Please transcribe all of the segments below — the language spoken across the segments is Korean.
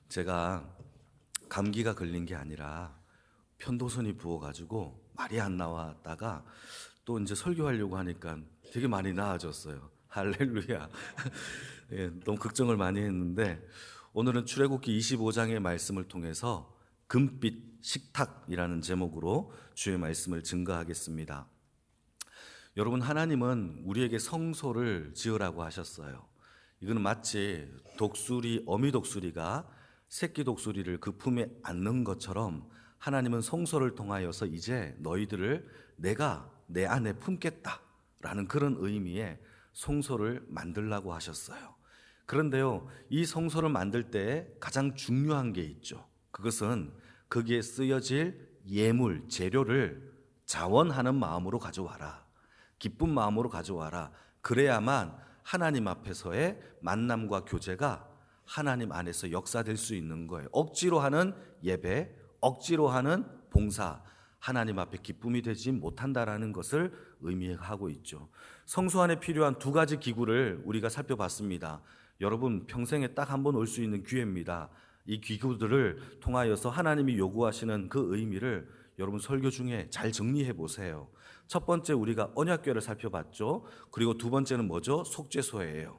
제가 감기가 걸린 게 아니라 편도선이 부어가지고 말이 안 나왔다가 또 이제 설교하려고 하니까 되게 많이 나아졌어요. 할렐루야. 예, 너무 걱정을 많이 했는데 오늘은 출애굽기 25장의 말씀을 통해서 금빛 식탁이라는 제목으로 주의 말씀을 증거하겠습니다. 여러분, 하나님은 우리에게 성소를 지으라고 하셨어요. 이거는 마치 독수리, 어미 독수리가 새끼 독수리를 그 품에 안는 것처럼 하나님은 성소를 통하여서 이제 너희들을 내가 내 안에 품겠다라는 그런 의미의 성소를 만들라고 하셨어요. 그런데요, 이 성소를 만들 때 가장 중요한 게 있죠. 그것은 거기에 쓰여질 예물, 재료를 자원하는 마음으로 가져와라. 기쁜 마음으로 가져와라. 그래야만 하나님 앞에서의 만남과 교제가 하나님 안에서 역사될 수 있는 거예요. 억지로 하는 예배, 억지로 하는 봉사, 하나님 앞에 기쁨이 되지 못한다라는 것을 의미하고 있죠. 성소 안에 필요한 두 가지 기구를 우리가 살펴봤습니다. 여러분, 평생에 딱 한 번 올 수 있는 기회입니다. 이 기구들을 통하여서 하나님이 요구하시는 그 의미를 여러분 설교 중에 잘 정리해 보세요. 첫 번째, 우리가 언약궤를 살펴봤죠. 그리고 두 번째는 뭐죠? 속죄소예요.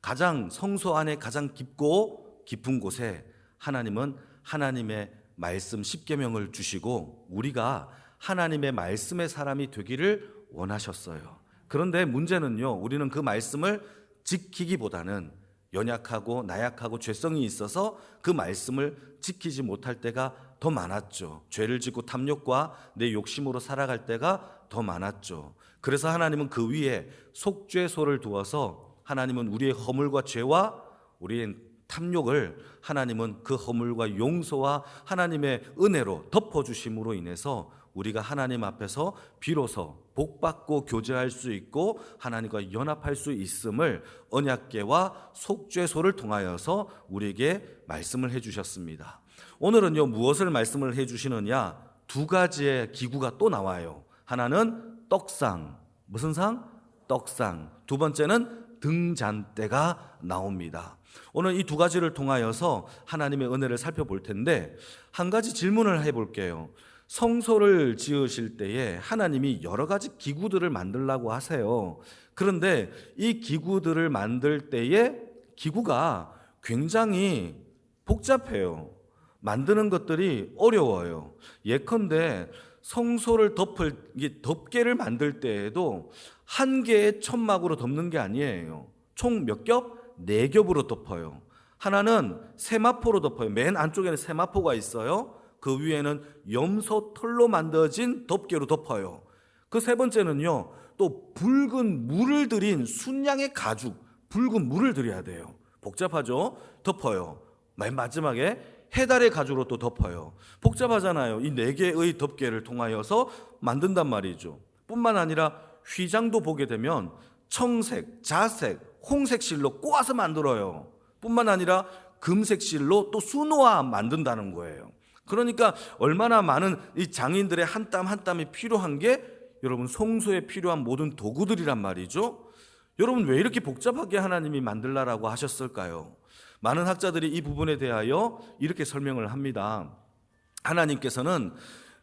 가장 성소 안에 가장 깊고 깊은 곳에 하나님은 하나님의 말씀 십계명을 주시고 우리가 하나님의 말씀의 사람이 되기를 원하셨어요. 그런데 문제는요, 우리는 그 말씀을 지키기보다는 연약하고 나약하고 죄성이 있어서 그 말씀을 지키지 못할 때가 더 많았죠. 죄를 짓고 탐욕과 내 욕심으로 살아갈 때가 더 많았죠. 그래서 하나님은 그 위에 속죄소를 두어서 하나님은 우리의 허물과 죄와 우리의 탐욕을 하나님은 그 허물과 용서와 하나님의 은혜로 덮어주심으로 인해서 우리가 하나님 앞에서 비로소 복받고 교제할 수 있고 하나님과 연합할 수 있음을 언약궤와 속죄소를 통하여서 우리에게 말씀을 해주셨습니다. 오늘은요, 무엇을 말씀을 해주시느냐? 두 가지의 기구가 또 나와요. 하나는 떡상, 무슨 상? 떡상. 두 번째는 등잔대가 나옵니다. 오늘 이 두 가지를 통하여서 하나님의 은혜를 살펴볼 텐데 한 가지 질문을 해볼게요. 성소를 지으실 때에 하나님이 여러 가지 기구들을 만들라고 하세요. 그런데 이 기구들을 만들 때에 기구가 굉장히 복잡해요. 만드는 것들이 어려워요. 예컨대 성소를 덮개를 만들 때에도 한 개의 천막으로 덮는 게 아니에요. 총 몇 겹? 4겹으로 덮어요. 하나는 세마포로 덮어요. 맨 안쪽에는 세마포가 있어요. 그 위에는 염소 털로 만들어진 덮개로 덮어요. 그 세 번째는요, 또 붉은 물을 들인 순양의 가죽, 붉은 물을 들여야 돼요. 복잡하죠? 덮어요. 맨 마지막에 해달의 가죽으로 또 덮어요. 복잡하잖아요. 이 4개의 덮개를 통하여서 만든단 말이죠. 뿐만 아니라 휘장도 보게 되면 청색, 자색, 홍색 실로 꼬아서 만들어요. 뿐만 아니라 금색 실로 또 수놓아 만든다는 거예요. 그러니까 얼마나 많은 이 장인들의 한 땀 한 땀이 필요한 게 여러분 성소에 필요한 모든 도구들이란 말이죠. 여러분, 왜 이렇게 복잡하게 하나님이 만들라라고 하셨을까요? 많은 학자들이 이 부분에 대하여 이렇게 설명을 합니다. 하나님께서는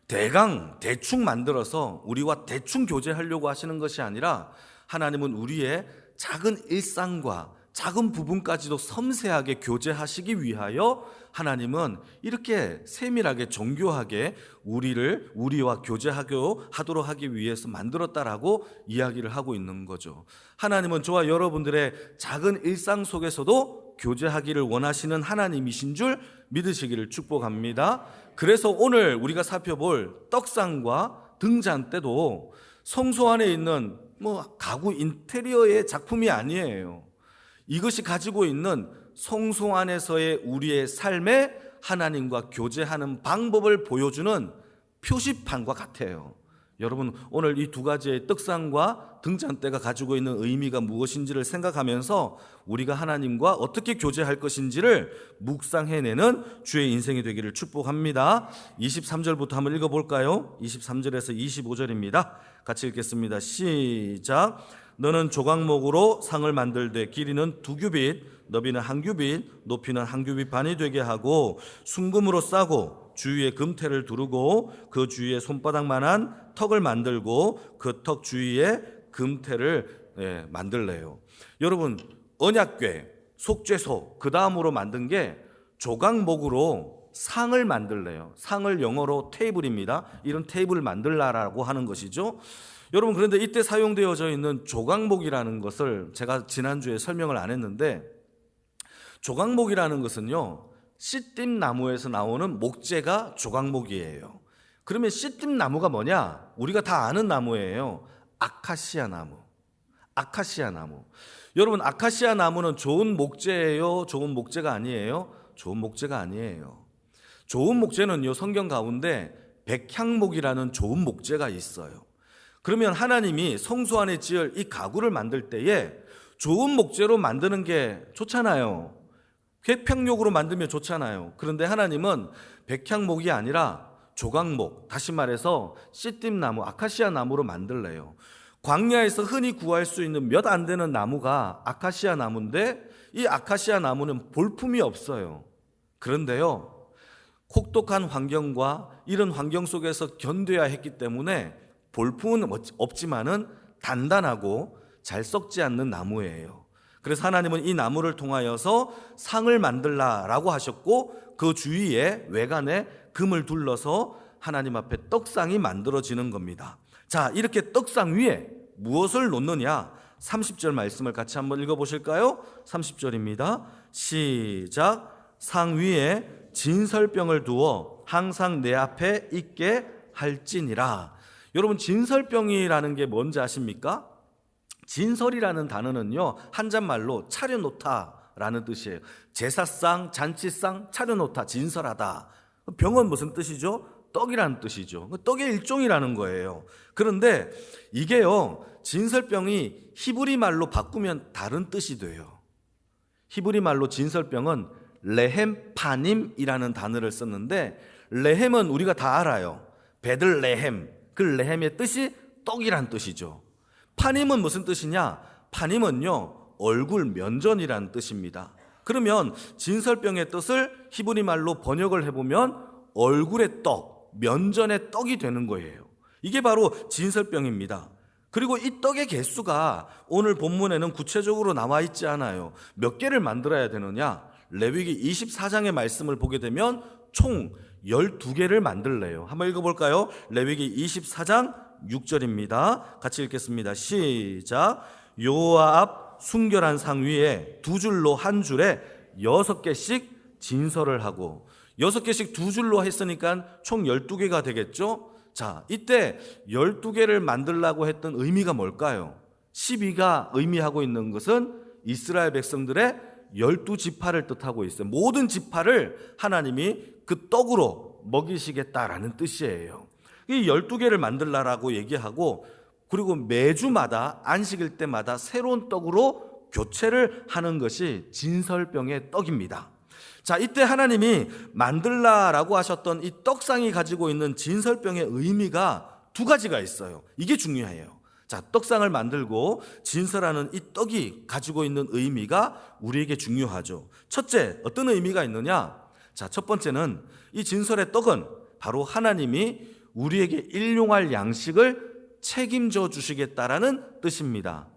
대충 만들어서 우리와 대충 교제하려고 하시는 것이 아니라 하나님은 우리의 작은 일상과 작은 부분까지도 섬세하게 교제하시기 위하여 하나님은 이렇게 세밀하게 정교하게 우리와 교제하도록 하기 위해서 만들었다라고 이야기를 하고 있는 거죠. 하나님은 저와 여러분들의 작은 일상 속에서도 교제하기를 원하시는 하나님이신 줄 믿으시기를 축복합니다. 그래서 오늘 우리가 살펴볼 떡상과 등잔대도 성소 안에 있는 가구 인테리어의 작품이 아니에요. 이것이 가지고 있는 성소 안에서의 우리의 삶에 하나님과 교제하는 방법을 보여주는 표시판과 같아요. 여러분, 오늘 이 두 가지의 떡상과 등잔대가 가지고 있는 의미가 무엇인지를 생각하면서 우리가 하나님과 어떻게 교제할 것인지를 묵상해내는 주의 인생이 되기를 축복합니다. 23절부터 한번 읽어볼까요? 23절에서 25절입니다. 같이 읽겠습니다. 시작. 너는 조각목으로 상을 만들되 길이는 2규빗, 너비는 1규빗, 높이는 1규빗 반이 되게 하고 순금으로 싸고 주위에 금테를 두르고 그 주위에 손바닥만한 턱을 만들고 그 턱 주위에 금테를 만들래요. 여러분, 언약궤, 속죄소 그 다음으로 만든 게 조각목으로 상을 만들래요. 상을 영어로 테이블입니다. 이런 테이블을 만들라라고 하는 것이죠. 여러분, 그런데 이때 사용되어져 있는 조각목이라는 것을 제가 지난주에 설명을 안 했는데, 조각목이라는 것은요, 씨띠나무에서 나오는 목재가 조각목이에요. 그러면 씨띠나무가 뭐냐? 우리가 다 아는 나무예요. 아카시아 나무. 아카시아 나무. 여러분, 아카시아 나무는 좋은 목재예요? 좋은 목재가 아니에요? 좋은 목재가 아니에요. 좋은 목재는요, 성경 가운데 백향목이라는 좋은 목재가 있어요. 그러면 하나님이 성소 안에 지을 이 가구를 만들 때에 좋은 목재로 만드는 게 좋잖아요. 궤평목으로 만들면 좋잖아요. 그런데 하나님은 백향목이 아니라 조각목, 다시 말해서 씨띠나무, 아카시아 나무로 만들래요. 광야에서 흔히 구할 수 있는 몇 안 되는 나무가 아카시아 나무인데, 이 아카시아 나무는 볼품이 없어요. 그런데요, 혹독한 환경과 이런 환경 속에서 견뎌야 했기 때문에 볼품은 없지만은 단단하고 잘 썩지 않는 나무예요. 그래서 하나님은 이 나무를 통하여서 상을 만들라라고 하셨고, 그 주위에 외관에 금을 둘러서 하나님 앞에 떡상이 만들어지는 겁니다. 자, 이렇게 떡상 위에 무엇을 놓느냐? 30절 말씀을 같이 한번 읽어보실까요? 30절입니다. 시작. 상 위에 진설병을 두어 항상 내 앞에 있게 할지니라. 여러분, 진설병이라는 게 뭔지 아십니까? 진설이라는 단어는요, 한자말로 차려놓다라는 뜻이에요. 제사상, 잔치상, 차려놓다, 진설하다. 병은 무슨 뜻이죠? 떡이라는 뜻이죠. 떡의 일종이라는 거예요. 그런데 이게요, 진설병이 히브리 말로 바꾸면 다른 뜻이 돼요. 히브리 말로 진설병은 레헴파님이라는 단어를 썼는데, 레헴은 우리가 다 알아요. 베들레헴. 그 레헴의 뜻이 떡이란 뜻이죠. 파님은 무슨 뜻이냐? 파님은요, 얼굴 면전이란 뜻입니다. 그러면 진설병의 뜻을 히브리 말로 번역을 해보면 얼굴의 떡, 면전의 떡이 되는 거예요. 이게 바로 진설병입니다. 그리고 이 떡의 개수가 오늘 본문에는 구체적으로 나와 있지 않아요. 몇 개를 만들어야 되느냐? 레위기 24장의 말씀을 보게 되면 총 12개를 만들래요. 한번 읽어볼까요? 레위기 24장 6절입니다. 같이 읽겠습니다. 시작. 여호와 앞 순결한 상 위에 2줄로 한 줄에 6개씩 진설을 하고, 6개씩 2줄로 했으니까 총 12개가 되겠죠? 자, 이때 12개를 만들라고 했던 의미가 뭘까요? 12가 의미하고 있는 것은 이스라엘 백성들의 12지파를 뜻하고 있어요. 모든 지파를 하나님이 그 떡으로 먹이시겠다라는 뜻이에요. 이 12개를 만들라라고 얘기하고, 그리고 매주마다 안식일 때마다 새로운 떡으로 교체를 하는 것이 진설병의 떡입니다. 자, 이때 하나님이 만들라라고 하셨던 이 떡상이 가지고 있는 진설병의 의미가 2가지가 있어요. 이게 중요해요. 자, 떡상을 만들고 진설하는 이 떡이 가지고 있는 의미가 우리에게 중요하죠. 첫째, 어떤 의미가 있느냐? 자, 첫 번째는 이 진설의 떡은 바로 하나님이 우리에게 일용할 양식을 책임져 주시겠다라는 뜻입니다.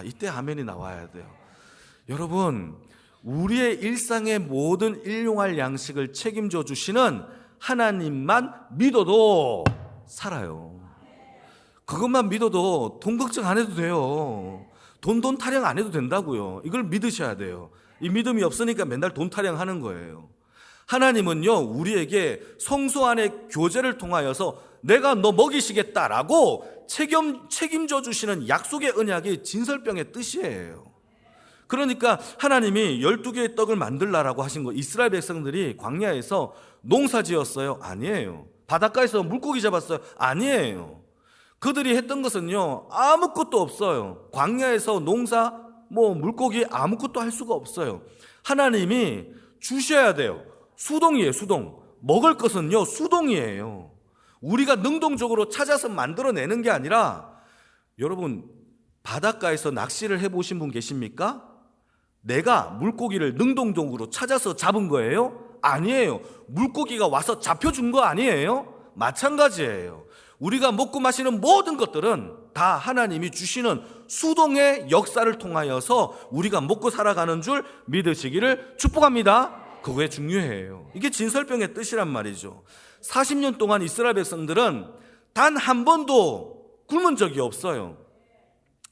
이때 아멘이 나와야 돼요. 여러분, 우리의 일상의 모든 일용할 양식을 책임져 주시는 하나님만 믿어도 살아요. 그것만 믿어도 돈 걱정 안 해도 돼요. 돈 타령 안 해도 된다고요. 이걸 믿으셔야 돼요. 이 믿음이 없으니까 맨날 돈 타령하는 거예요. 하나님은요, 우리에게 성소 안의 교제를 통하여서 내가 너 먹이시겠다라고 책임져 주시는 약속의 언약이 진설병의 뜻이에요. 그러니까 하나님이 12개의 떡을 만들라라고 하신 거, 이스라엘 백성들이 광야에서 농사 지었어요? 아니에요. 바닷가에서 물고기 잡았어요? 아니에요. 그들이 했던 것은요, 아무것도 없어요. 광야에서 농사, 물고기 아무것도 할 수가 없어요. 하나님이 주셔야 돼요. 수동이에요, 수동. 먹을 것은요, 수동이에요. 우리가 능동적으로 찾아서 만들어내는 게 아니라, 여러분, 바닷가에서 낚시를 해보신 분 계십니까? 내가 물고기를 능동적으로 찾아서 잡은 거예요? 아니에요. 물고기가 와서 잡혀준 거 아니에요? 마찬가지예요. 우리가 먹고 마시는 모든 것들은 다 하나님이 주시는 수동의 역사를 통하여서 우리가 먹고 살아가는 줄 믿으시기를 축복합니다. 그게 중요해요. 이게 진설병의 뜻이란 말이죠. 40년 동안 이스라엘 백성들은 단 한 번도 굶은 적이 없어요.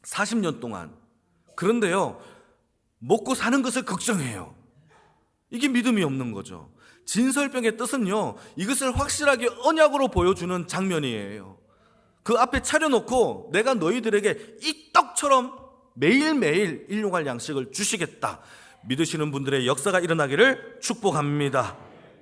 40년 동안. 그런데요, 먹고 사는 것을 걱정해요. 이게 믿음이 없는 거죠. 진설병의 뜻은요, 이것을 확실하게 언약으로 보여주는 장면이에요. 그 앞에 차려놓고 내가 너희들에게 이 떡처럼 매일매일 일용할 양식을 주시겠다. 믿으시는 분들의 역사가 일어나기를 축복합니다.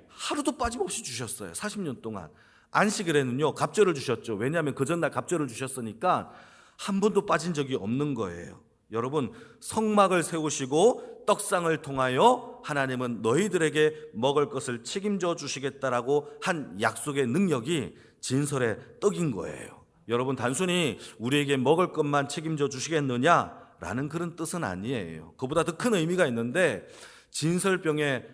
하루도 빠짐없이 주셨어요. 40년 동안. 안식일에는요, 갑절을 주셨죠. 왜냐하면 그 전날 갑절을 주셨으니까 한 번도 빠진 적이 없는 거예요. 여러분, 성막을 세우시고 떡상을 통하여 하나님은 너희들에게 먹을 것을 책임져 주시겠다라고 한 약속의 능력이 진설의 떡인 거예요. 여러분, 단순히 우리에게 먹을 것만 책임져 주시겠느냐라는 그런 뜻은 아니에요. 그보다 더 큰 의미가 있는데, 진설병의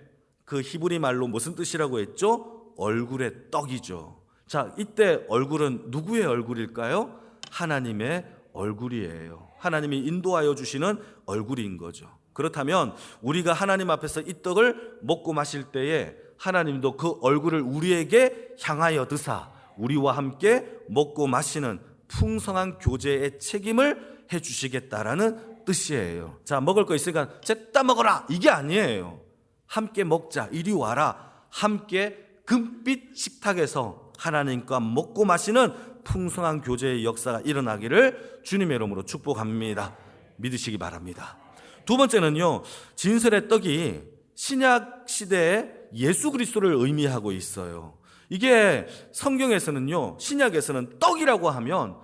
그 히브리 말로 무슨 뜻이라고 했죠? 얼굴의 떡이죠. 자, 이때 얼굴은 누구의 얼굴일까요? 하나님의 얼굴이에요. 하나님이 인도하여 주시는 얼굴인 거죠. 그렇다면 우리가 하나님 앞에서 이 떡을 먹고 마실 때에 하나님도 그 얼굴을 우리에게 향하여 드사 우리와 함께 먹고 마시는 풍성한 교제의 책임을 해주시겠다라는 뜻이에요. 자, 먹을 거 있으니까 쟤따 먹어라, 이게 아니에요. 함께 먹자, 이리 와라. 함께 금빛 식탁에서 하나님과 먹고 마시는 풍성한 교제의 역사가 일어나기를 주님의 이름으로 축복합니다. 믿으시기 바랍니다. 두 번째는요, 진설의 떡이 신약 시대의 예수 그리스도를 의미하고 있어요. 이게 성경에서는요, 신약에서는 떡이라고 하면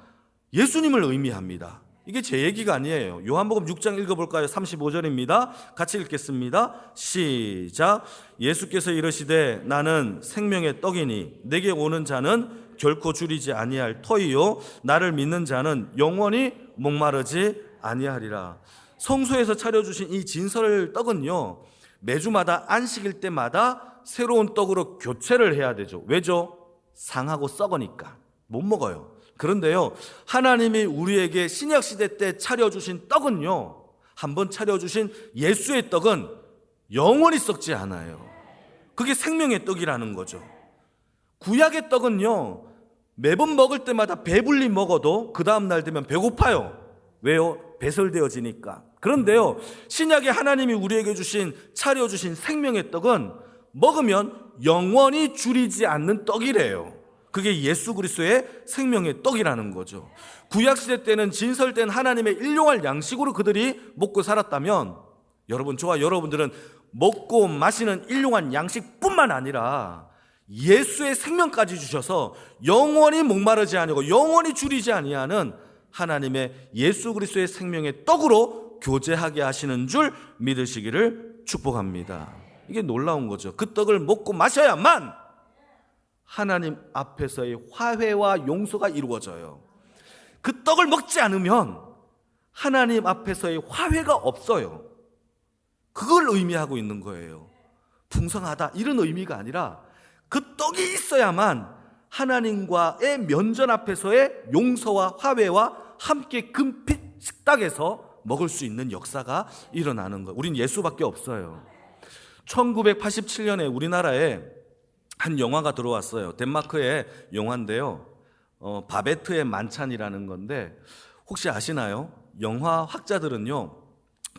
예수님을 의미합니다. 이게 제 얘기가 아니에요. 요한복음 6장 읽어볼까요? 35절입니다. 같이 읽겠습니다. 시작. 예수께서 이르시되 나는 생명의 떡이니 내게 오는 자는 결코 줄이지 아니할 터이요 나를 믿는 자는 영원히 목마르지 아니하리라. 성소에서 차려주신 이 진설 떡은요, 매주마다 안식일 때마다 새로운 떡으로 교체를 해야 되죠. 왜죠? 상하고 썩으니까 못 먹어요. 그런데요, 하나님이 우리에게 신약시대 때 차려주신 떡은요, 한번 차려주신 예수의 떡은 영원히 썩지 않아요. 그게 생명의 떡이라는 거죠. 구약의 떡은요, 매번 먹을 때마다 배불리 먹어도 그 다음날 되면 배고파요. 왜요? 배설되어지니까. 그런데요, 신약의 하나님이 우리에게 차려주신 생명의 떡은 먹으면 영원히 줄이지 않는 떡이래요. 그게 예수 그리스도의 생명의 떡이라는 거죠. 구약시대 때는 진설된 하나님의 일용할 양식으로 그들이 먹고 살았다면, 저와 여러분들은 먹고 마시는 일용한 양식뿐만 아니라 예수의 생명까지 주셔서 영원히 목마르지 아니고 영원히 줄이지 아니하는 하나님의 예수 그리스도의 생명의 떡으로 교제하게 하시는 줄 믿으시기를 축복합니다. 이게 놀라운 거죠. 그 떡을 먹고 마셔야만 하나님 앞에서의 화해와 용서가 이루어져요. 그 떡을 먹지 않으면 하나님 앞에서의 화해가 없어요. 그걸 의미하고 있는 거예요. 풍성하다 이런 의미가 아니라 그 떡이 있어야만 하나님과의 면전 앞에서의 용서와 화해와 함께 금빛 식탁에서 먹을 수 있는 역사가 일어나는 거예요. 우린 예수밖에 없어요. 1987년에 우리나라에 한 영화가 들어왔어요. 덴마크의 영화인데요, 바베트의 만찬이라는 건데, 혹시 아시나요? 영화 학자들은요,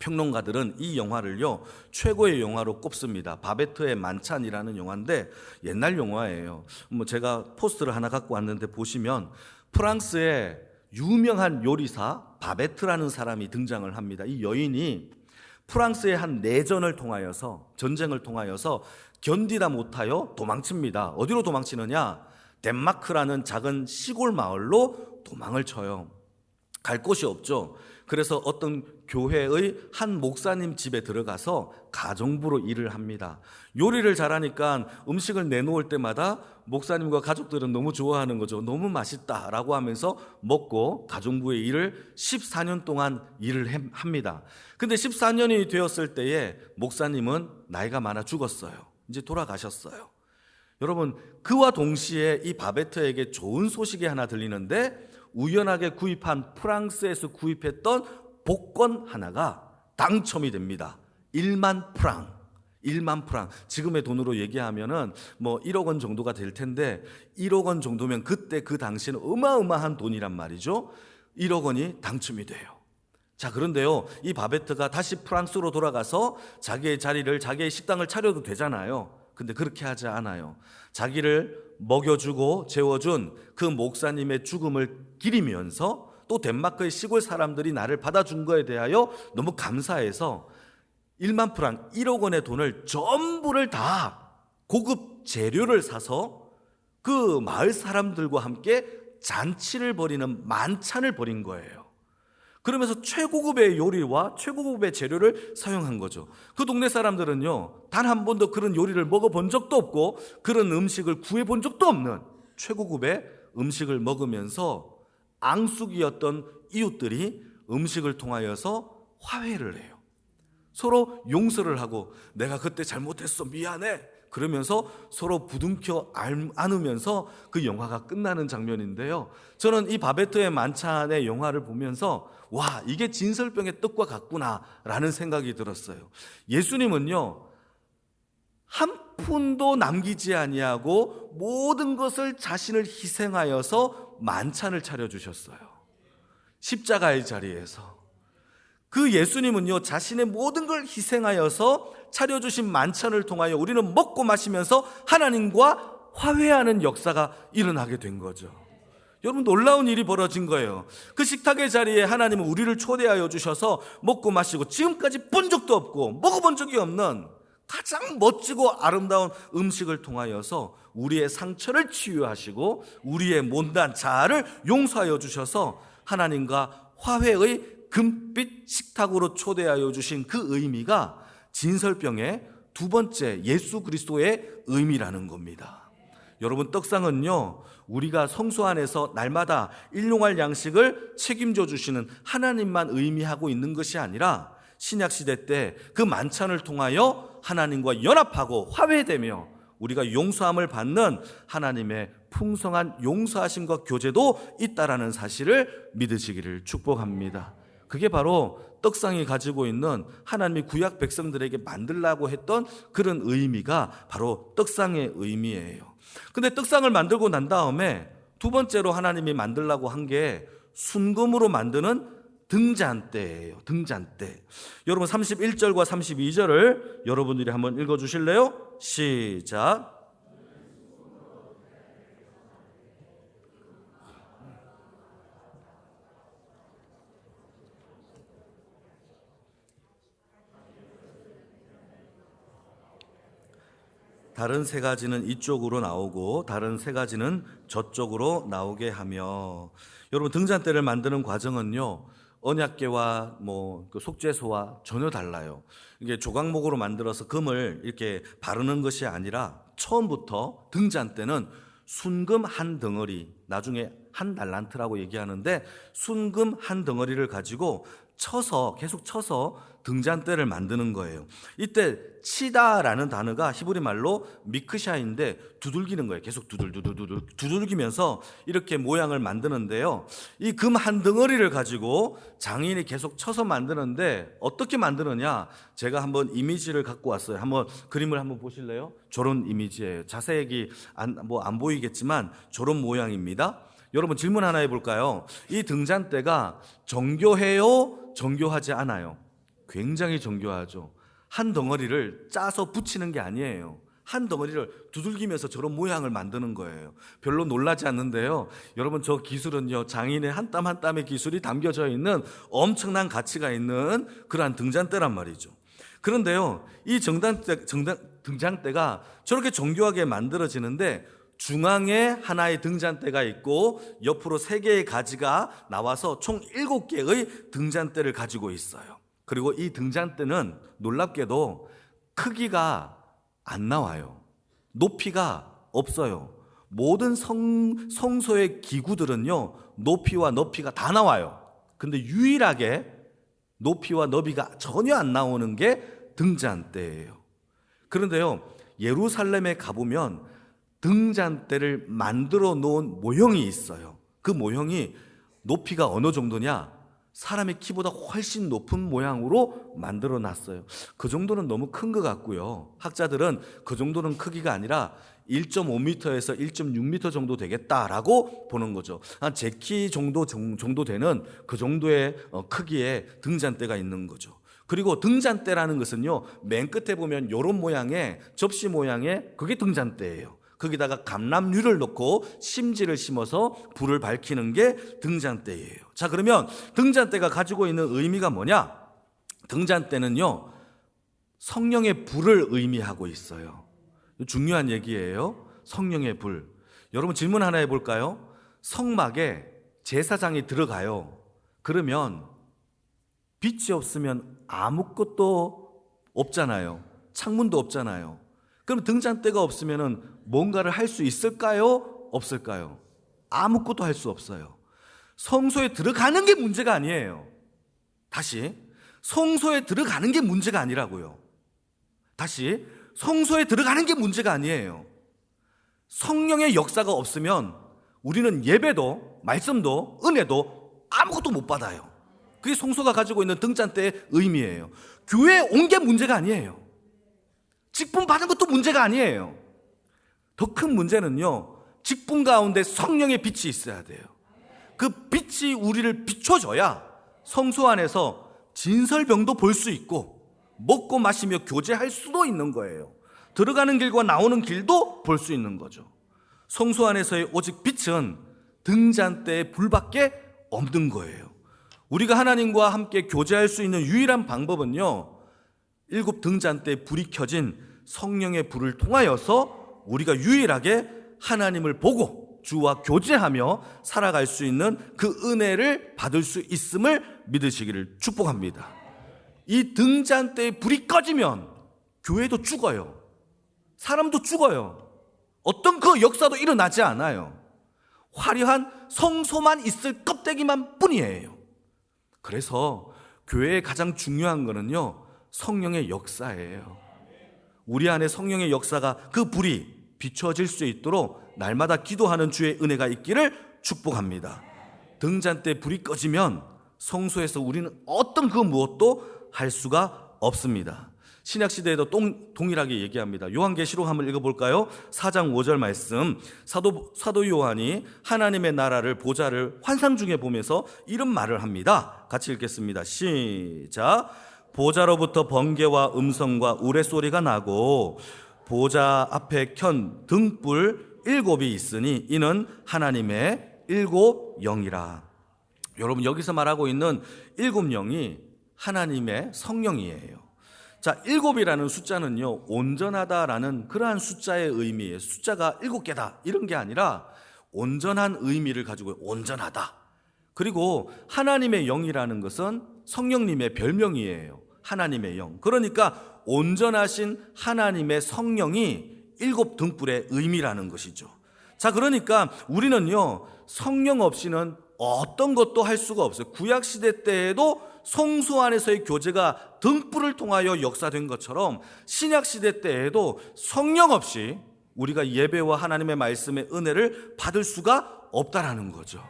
평론가들은 이 영화를요 최고의 영화로 꼽습니다. 바베트의 만찬이라는 영화인데 옛날 영화예요. 제가 포스터를 하나 갖고 왔는데 보시면 프랑스의 유명한 요리사 바베트라는 사람이 등장을 합니다. 이 여인이 프랑스의 한 내전을 통하여서, 전쟁을 통하여서 견디다 못하여 도망칩니다. 어디로 도망치느냐? 덴마크라는 작은 시골 마을로 도망을 쳐요. 갈 곳이 없죠. 그래서 어떤 교회의 한 목사님 집에 들어가서 가정부로 일을 합니다. 요리를 잘하니까 음식을 내놓을 때마다 목사님과 가족들은 너무 좋아하는 거죠. 너무 맛있다라고 하면서 먹고 가정부의 일을 14년 동안 일을 합니다. 근데 14년이 되었을 때에 목사님은 나이가 많아 죽었어요. 이제 돌아가셨어요. 여러분, 그와 동시에 이 바베트에게 좋은 소식이 하나 들리는데, 우연하게 구입한 프랑스에서 구입했던 복권 하나가 당첨이 됩니다. 1만 프랑. 1만 프랑. 지금의 돈으로 얘기하면은 뭐 1억 원 정도가 될 텐데, 1억 원 정도면 그때 그 당시에는 어마어마한 돈이란 말이죠. 1억 원이 당첨이 돼요. 자, 그런데요, 이 바베트가 다시 프랑스로 돌아가서 자기의 자리를, 자기의 식당을 차려도 되잖아요. 근데 그렇게 하지 않아요. 자기를 먹여주고 재워준 그 목사님의 죽음을 기리면서, 또 덴마크의 시골 사람들이 나를 받아준 거에 대하여 너무 감사해서 1만 프랑, 1억 원의 돈을 전부를 다 고급 재료를 사서 그 마을 사람들과 함께 잔치를 벌이는 만찬을 벌인 거예요. 그러면서 최고급의 요리와 최고급의 재료를 사용한 거죠. 그 동네 사람들은요, 단 한 번도 그런 요리를 먹어본 적도 없고 그런 음식을 구해본 적도 없는 최고급의 음식을 먹으면서 앙숙이었던 이웃들이 음식을 통하여서 화해를 해요. 서로 용서를 하고, 내가 그때 잘못했어, 미안해, 그러면서 서로 부둥켜 안으면서 그 영화가 끝나는 장면인데요, 저는 이 바베트의 만찬의 영화를 보면서 와, 이게 진설병의 뜻과 같구나 라는 생각이 들었어요. 예수님은요, 한 푼도 남기지 아니하고 모든 것을 자신을 희생하여서 만찬을 차려주셨어요. 십자가의 자리에서. 그 예수님은요, 자신의 모든 걸 희생하여서 차려주신 만찬을 통하여 우리는 먹고 마시면서 하나님과 화해하는 역사가 일어나게 된 거죠. 여러분, 놀라운 일이 벌어진 거예요. 그 식탁의 자리에 하나님은 우리를 초대하여 주셔서 먹고 마시고, 지금까지 본 적도 없고 먹어본 적이 없는 가장 멋지고 아름다운 음식을 통하여서 우리의 상처를 치유하시고 우리의 못난 자아를 용서하여 주셔서 하나님과 화해의 금빛 식탁으로 초대하여 주신 그 의미가 진설병의 두 번째 예수 그리스도의 의미라는 겁니다. 여러분, 떡상은요, 우리가 성소 안에서 날마다 일용할 양식을 책임져 주시는 하나님만 의미하고 있는 것이 아니라, 신약시대 때 그 만찬을 통하여 하나님과 연합하고 화해되며 우리가 용서함을 받는 하나님의 풍성한 용서하심과 교제도 있다라는 사실을 믿으시기를 축복합니다. 그게 바로 떡상이 가지고 있는 하나님이 구약 백성들에게 만들라고 했던 그런 의미가 바로 떡상의 의미예요. 근데 떡상을 만들고 난 다음에 두 번째로 하나님이 만들라고 한 게 순금으로 만드는 등잔대예요. 등잔대. 여러분, 31절과 32절을 여러분들이 한번 읽어주실래요? 시작. 다른 세 가지는 이쪽으로 나오고 다른 세 가지는 저쪽으로 나오게 하며. 여러분, 등잔대를 만드는 과정은요, 언약궤와 그 속죄소와 전혀 달라요. 이게 조각목으로 만들어서 금을 이렇게 바르는 것이 아니라 처음부터 등잔대는 순금 한 덩어리, 나중에 한 달란트라고 얘기하는데, 순금 한 덩어리를 가지고 계속 쳐서 등잔대를 만드는 거예요. 이때 치다라는 단어가 히브리 말로 미크샤인데 두들기는 거예요. 계속 두들기면서 이렇게 모양을 만드는데요, 이 금 한 덩어리를 가지고 장인이 계속 쳐서 만드는데, 어떻게 만드느냐, 제가 한번 이미지를 갖고 왔어요. 한번 그림을 한번 보실래요? 저런 이미지예요. 자세히 안 보이겠지만 저런 모양입니다. 여러분, 질문 하나 해볼까요? 이 등잔대가 정교해요? 정교하지 않아요? 굉장히 정교하죠. 한 덩어리를 짜서 붙이는 게 아니에요. 한 덩어리를 두들기면서 저런 모양을 만드는 거예요. 별로 놀라지 않는데요, 여러분, 저 기술은요, 장인의 한 땀 한 땀의 기술이 담겨져 있는 엄청난 가치가 있는 그러한 등잔대란 말이죠. 그런데요, 이 등잔대가 저렇게 정교하게 만들어지는데 중앙에 하나의 등잔대가 있고 옆으로 3개의 가지가 나와서 총 7개의 등잔대를 가지고 있어요. 그리고 이 등잔대는 놀랍게도 크기가 안 나와요. 높이가 없어요. 모든 성소의 기구들은요, 높이와 너피가 다 나와요. 근데 유일하게 높이와 너비가 전혀 안 나오는 게 등잔대예요. 그런데요, 예루살렘에 가보면 등잔대를 만들어 놓은 모형이 있어요. 그 모형이 높이가 어느 정도냐? 사람의 키보다 훨씬 높은 모양으로 만들어 놨어요. 그 정도는 너무 큰 것 같고요. 학자들은 그 정도는 크기가 아니라 1.5m에서 1.6m 정도 되겠다라고 보는 거죠. 한 제 키 정도 되는 그 정도의 크기의 등잔대가 있는 거죠. 그리고 등잔대라는 것은요, 맨 끝에 보면 이런 모양의 접시 모양의 그게 등잔대예요. 거기다가 감람류를 넣고 심지를 심어서 불을 밝히는 게 등잔대예요. 자, 그러면 등잔대가 가지고 있는 의미가 뭐냐? 등잔대는요, 성령의 불을 의미하고 있어요. 중요한 얘기예요. 성령의 불. 여러분, 질문 하나 해볼까요? 성막에 제사장이 들어가요. 그러면 빛이 없으면 아무것도 없잖아요. 창문도 없잖아요. 그럼 등잔대가 없으면 뭔가를 할 수 있을까요? 없을까요? 아무것도 할 수 없어요. 성소에 들어가는 게 문제가 아니에요. 다시, 성소에 들어가는 게 문제가 아니라고요. 다시, 성소에 들어가는 게 문제가 아니에요. 성령의 역사가 없으면 우리는 예배도, 말씀도, 은혜도 아무것도 못 받아요. 그게 성소가 가지고 있는 등잔대의 의미예요. 교회에 온 게 문제가 아니에요. 직분 받은 것도 문제가 아니에요. 더 큰 문제는요, 직분 가운데 성령의 빛이 있어야 돼요. 그 빛이 우리를 비춰줘야 성소 안에서 진설병도 볼 수 있고 먹고 마시며 교제할 수도 있는 거예요. 들어가는 길과 나오는 길도 볼 수 있는 거죠. 성소 안에서의 오직 빛은 등잔대의 불밖에 없는 거예요. 우리가 하나님과 함께 교제할 수 있는 유일한 방법은요, 7 등잔대에 불이 켜진 성령의 불을 통하여서 우리가 유일하게 하나님을 보고 주와 교제하며 살아갈 수 있는 그 은혜를 받을 수 있음을 믿으시기를 축복합니다. 이 등잔대에 불이 꺼지면 교회도 죽어요. 사람도 죽어요. 어떤 그 역사도 일어나지 않아요. 화려한 성소만 있을 껍데기만 뿐이에요. 그래서 교회의 가장 중요한 거는요, 성령의 역사예요. 우리 안에 성령의 역사가, 그 불이 비춰질 수 있도록 날마다 기도하는 주의 은혜가 있기를 축복합니다. 등잔대 불이 꺼지면 성소에서 우리는 어떤 그 무엇도 할 수가 없습니다. 신약시대에도 동일하게 얘기합니다. 요한계시록 한번 읽어볼까요? 4장 5절 말씀. 사도 요한이 하나님의 나라를, 보좌를 환상 중에 보면서 이런 말을 합니다. 같이 읽겠습니다. 시작. 보좌로부터 번개와 음성과 우레소리가 나고 보좌 앞에 켠 등불 7이 있으니 이는 하나님의 7 영이라. 여러분, 여기서 말하고 있는 7 영이 하나님의 성령이에요. 자, 7이라는 숫자는요, 온전하다라는 그러한 숫자의 의미예요. 숫자가 7개다 이런 게 아니라 온전한 의미를 가지고 온전하다. 그리고 하나님의 영이라는 것은 성령님의 별명이에요. 하나님의 영. 그러니까 온전하신 하나님의 성령이 7 등불의 의미라는 것이죠. 자, 그러니까 우리는요, 성령 없이는 어떤 것도 할 수가 없어요. 구약시대 때에도 성소 안에서의 교제가 등불을 통하여 역사된 것처럼 신약시대 때에도 성령 없이 우리가 예배와 하나님의 말씀의 은혜를 받을 수가 없다라는 거죠.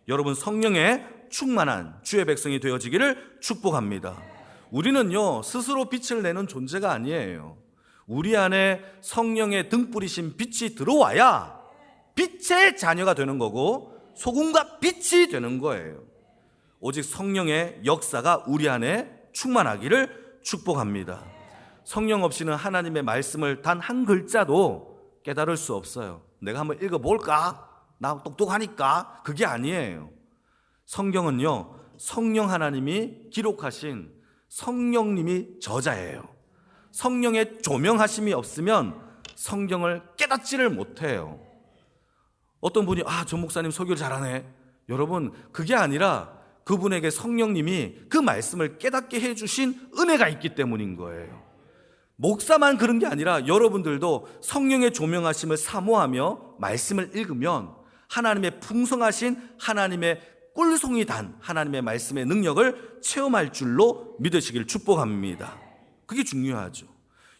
여러분, 성령에 충만한 주의 백성이 되어지기를 축복합니다. 우리는요, 스스로 빛을 내는 존재가 아니에요. 우리 안에 성령의 등불이신 빛이 들어와야 빛의 자녀가 되는 거고 소금과 빛이 되는 거예요. 오직 성령의 역사가 우리 안에 충만하기를 축복합니다. 성령 없이는 하나님의 말씀을 단 한 글자도 깨달을 수 없어요. 내가 한번 읽어볼까? 나 똑똑하니까. 그게 아니에요. 성경은요, 성령 하나님이 기록하신 성령님이 저자예요. 성령의 조명하심이 없으면 성경을 깨닫지를 못해요. 어떤 분이 저 목사님 설교를 잘하네. 여러분, 그게 아니라 그분에게 성령님이 그 말씀을 깨닫게 해주신 은혜가 있기 때문인 거예요. 목사만 그런 게 아니라 여러분들도 성령의 조명하심을 사모하며 말씀을 읽으면 하나님의 풍성하신 하나님의 꿀송이 단 하나님의 말씀의 능력을 체험할 줄로 믿으시길 축복합니다. 그게 중요하죠.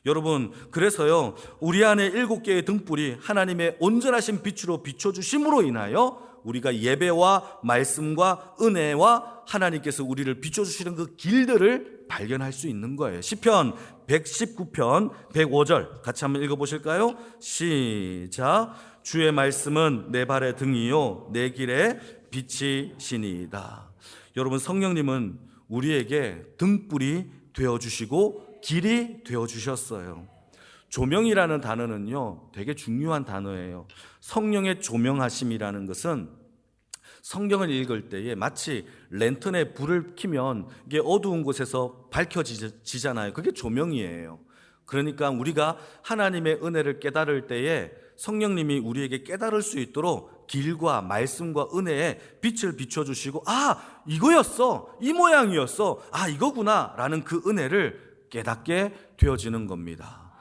여러분, 그래서요, 우리 안에 7개의 등불이 하나님의 온전하신 빛으로 비춰주심으로 인하여 우리가 예배와 말씀과 은혜와 하나님께서 우리를 비춰주시는 그 길들을 발견할 수 있는 거예요. 시편 119편 105절 같이 한번 읽어보실까요? 시작. 주의 말씀은 내 발의 등이요 내 길에 빛이시니이다. 여러분, 성령님은 우리에게 등불이 되어주시고 길이 되어주셨어요. 조명이라는 단어는요 되게 중요한 단어예요. 성령의 조명하심이라는 것은 성경을 읽을 때에 마치 랜턴에 불을 켜면 이게 어두운 곳에서 밝혀지잖아요. 그게 조명이에요. 그러니까 우리가 하나님의 은혜를 깨달을 때에 성령님이 우리에게 깨달을 수 있도록 길과 말씀과 은혜에 빛을 비춰주시고 이거였어, 이 모양이었어, 이거구나 라는 그 은혜를 깨닫게 되어지는 겁니다.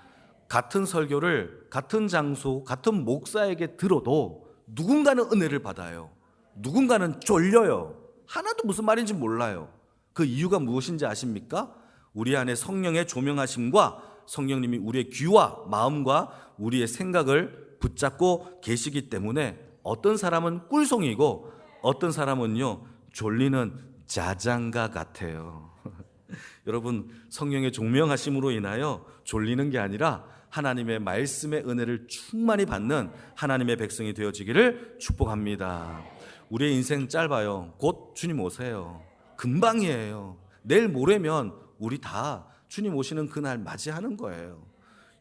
같은 설교를 같은 장소 같은 목사에게 들어도 누군가는 은혜를 받아요. 누군가는 쫄려요. 하나도 무슨 말인지 몰라요. 그 이유가 무엇인지 아십니까? 우리 안에 성령의 조명하심과 성령님이 우리의 귀와 마음과 우리의 생각을 붙잡고 계시기 때문에 어떤 사람은 꿀송이고 어떤 사람은요 졸리는 자장가 같아요. 여러분, 성령의 조명하심으로 인하여 졸리는 게 아니라 하나님의 말씀의 은혜를 충만히 받는 하나님의 백성이 되어지기를 축복합니다. 우리의 인생 짧아요. 곧 주님 오세요. 금방이에요. 내일 모레면 우리 다 주님 오시는 그날 맞이하는 거예요.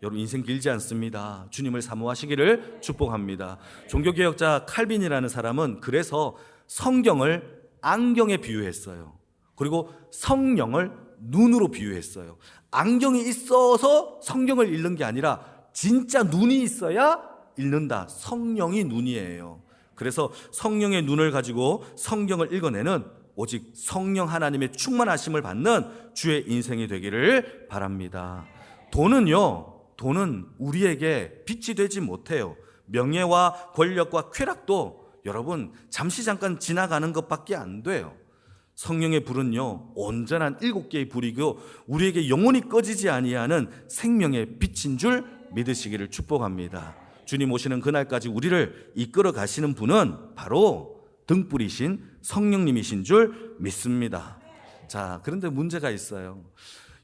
여러분, 인생 길지 않습니다. 주님을 사모하시기를 축복합니다. 종교개혁자 칼빈이라는 사람은 그래서 성경을 안경에 비유했어요. 그리고 성령을 눈으로 비유했어요. 안경이 있어서 성경을 읽는 게 아니라 진짜 눈이 있어야 읽는다. 성령이 눈이에요. 그래서 성령의 눈을 가지고 성경을 읽어내는 오직 성령 하나님의 충만하심을 받는 주의 인생이 되기를 바랍니다. 돈은 우리에게 빛이 되지 못해요. 명예와 권력과 쾌락도 여러분 잠시 잠깐 지나가는 것밖에 안 돼요. 성령의 불은요 온전한 7개의 불이고 우리에게 영원히 꺼지지 아니하는 생명의 빛인 줄 믿으시기를 축복합니다. 주님 오시는 그날까지 우리를 이끌어 가시는 분은 바로 등불이신 성령님이신 줄 믿습니다. 자, 그런데 문제가 있어요.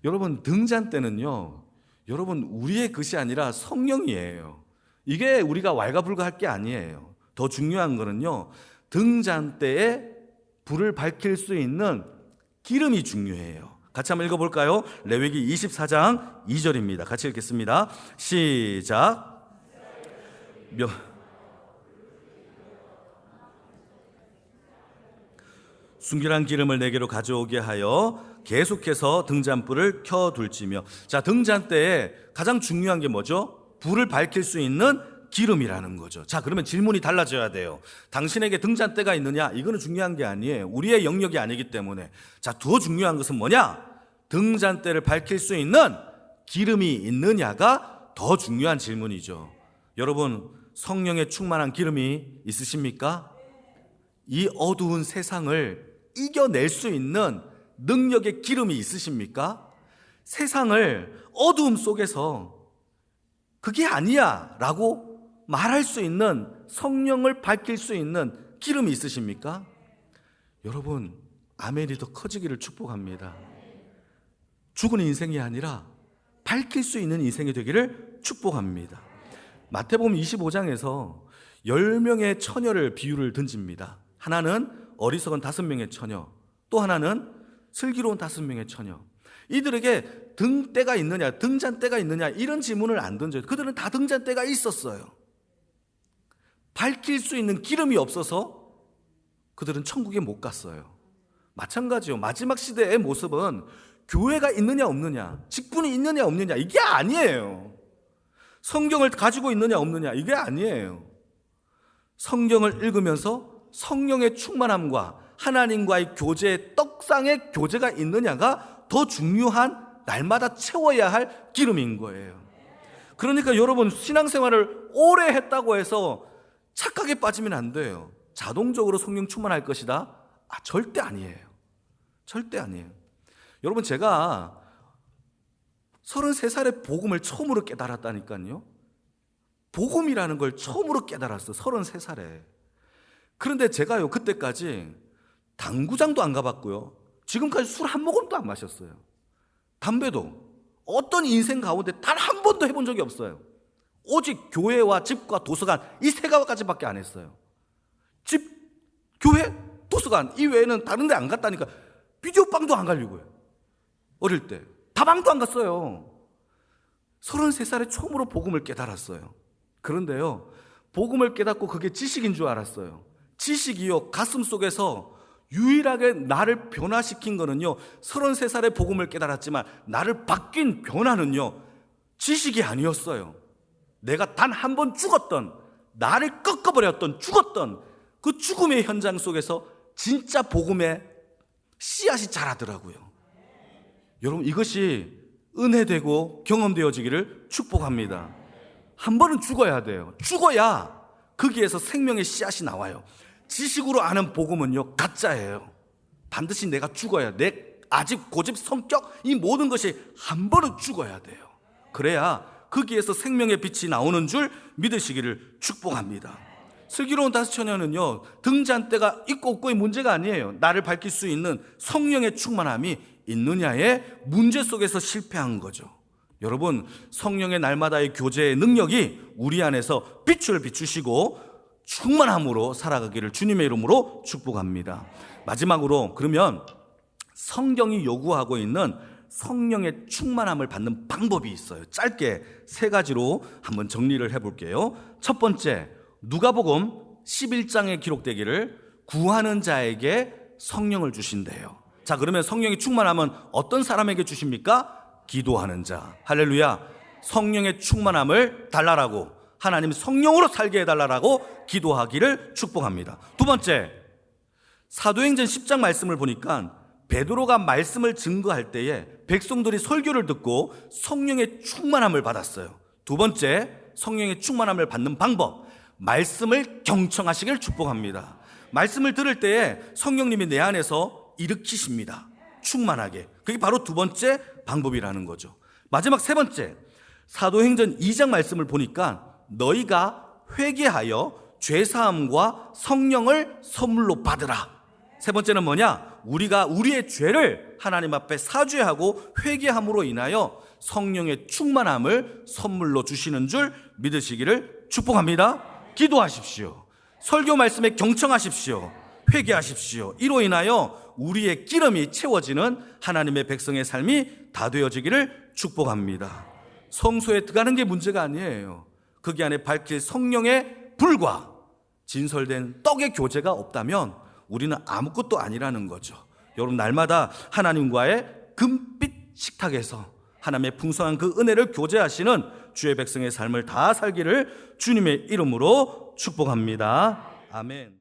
여러분, 등잔대는요 여러분 우리의 것이 아니라 성령이에요. 이게 우리가 왈가불가할 게 아니에요. 더 중요한 거는요 등잔대에 불을 밝힐 수 있는 기름이 중요해요. 같이 한번 읽어볼까요? 레위기 24장 2절입니다. 같이 읽겠습니다. 시작. 순결한 기름을 내게로 가져오게 하여 계속해서 등잔불을 켜둘지며. 자, 등잔대에 가장 중요한 게 뭐죠? 불을 밝힐 수 있는 기름이라는 거죠. 자, 그러면 질문이 달라져야 돼요. 당신에게 등잔대가 있느냐? 이거는 중요한 게 아니에요. 우리의 영역이 아니기 때문에. 자, 더 중요한 것은 뭐냐? 등잔대를 밝힐 수 있는 기름이 있느냐가 더 중요한 질문이죠. 여러분, 성령의 충만한 기름이 있으십니까? 이 어두운 세상을 이겨낼 수 있는 능력의 기름이 있으십니까? 세상을 어두움 속에서 그게 아니야 라고 말할 수 있는, 성령을 밝힐 수 있는 기름이 있으십니까? 여러분, 아멘이 더 커지기를 축복합니다. 죽은 인생이 아니라 밝힐 수 있는 인생이 되기를 축복합니다. 마태복음 25장에서 10명의 처녀를 비유를 던집니다. 하나는 어리석은 5명의 처녀, 또 하나는 슬기로운 5명의 처녀. 이들에게 등대가 있느냐, 등잔대가 있느냐, 이런 질문을 안 던져요. 그들은 다 등잔대가 있었어요. 밝힐 수 있는 기름이 없어서 그들은 천국에 못 갔어요. 마찬가지요. 마지막 시대의 모습은 교회가 있느냐 없느냐, 직분이 있느냐 없느냐, 이게 아니에요. 성경을 가지고 있느냐 없느냐, 이게 아니에요. 성경을 읽으면서 성령의 충만함과 하나님과의 교제, 떡상의 교제가 있느냐가 더 중요한, 날마다 채워야 할 기름인 거예요. 그러니까 여러분, 신앙생활을 오래 했다고 해서 착각에 빠지면 안 돼요. 자동적으로 성령 충만할 것이다? 절대 아니에요. 절대 아니에요. 여러분, 제가 33살에 복음을 처음으로 깨달았다니까요. 복음이라는 걸 처음으로 깨달았어요. 33살에. 그런데 제가요, 그때까지 당구장도 안 가봤고요, 지금까지 술 한 모금도 안 마셨어요. 담배도 어떤 인생 가운데 단 한 번도 해본 적이 없어요. 오직 교회와 집과 도서관, 이 세 가지밖에 안 했어요. 집, 교회, 도서관 이외에는 다른 데 안 갔다니까. 비디오방도 안 가려고요. 어릴 때 다방도 안 갔어요. 33살에 처음으로 복음을 깨달았어요. 그런데요, 복음을 깨닫고 그게 지식인 줄 알았어요. 지식이요, 가슴 속에서 유일하게 나를 변화시킨 거는요, 33살에 복음을 깨달았지만 나를 바뀐 변화는요, 지식이 아니었어요. 내가 단 한 번 죽었던, 나를 꺾어버렸던, 죽었던 그 죽음의 현장 속에서 진짜 복음의 씨앗이 자라더라고요. 여러분, 이것이 은혜되고 경험되어지기를 축복합니다. 한 번은 죽어야 돼요. 죽어야 거기에서 생명의 씨앗이 나와요. 지식으로 아는 복음은요, 가짜예요. 반드시 내가 죽어야, 내 아집, 고집, 성격, 이 모든 것이 한 번은 죽어야 돼요. 그래야 거기에서 생명의 빛이 나오는 줄 믿으시기를 축복합니다. 슬기로운 다섯 처녀는요, 등잔대가 있고 없고의 문제가 아니에요. 나를 밝힐 수 있는 성령의 충만함이 있느냐의 문제 속에서 실패한 거죠. 여러분, 성령의 날마다의 교제의 능력이 우리 안에서 빛을 비추시고 충만함으로 살아가기를 주님의 이름으로 축복합니다. 마지막으로, 그러면 성경이 요구하고 있는 성령의 충만함을 받는 방법이 있어요. 짧게 세 가지로 한번 정리를 해볼게요. 첫 번째, 누가복음 11장에 기록되기를 구하는 자에게 성령을 주신대요. 자, 그러면 성령의 충만함은 어떤 사람에게 주십니까? 기도하는 자. 할렐루야. 성령의 충만함을 달라라고, 하나님 성령으로 살게 해달라고 기도하기를 축복합니다. 두 번째, 사도행전 10장 말씀을 보니까 베드로가 말씀을 증거할 때에 백성들이 설교를 듣고 성령의 충만함을 받았어요. 두 번째, 성령의 충만함을 받는 방법, 말씀을 경청하시길 축복합니다. 말씀을 들을 때에 성령님이 내 안에서 일으키십니다. 충만하게. 그게 바로 두 번째 방법이라는 거죠. 마지막 세 번째, 사도행전 2장 말씀을 보니까 너희가 회개하여 죄사함과 성령을 선물로 받으라. 세 번째는 뭐냐? 우리가 우리의 죄를 하나님 앞에 사죄하고 회개함으로 인하여 성령의 충만함을 선물로 주시는 줄 믿으시기를 축복합니다. 기도하십시오. 설교 말씀에 경청하십시오. 회개하십시오. 이로 인하여 우리의 기름이 채워지는 하나님의 백성의 삶이 다 되어지기를 축복합니다. 성소에 들어가는 게 문제가 아니에요. 거기 안에 밝힐 성령의 불과 진설된 떡의 교제가 없다면 우리는 아무것도 아니라는 거죠. 여러분, 날마다 하나님과의 금빛 식탁에서 하나님의 풍성한 그 은혜를 교제하시는 주의 백성의 삶을 다 살기를 주님의 이름으로 축복합니다. 아멘.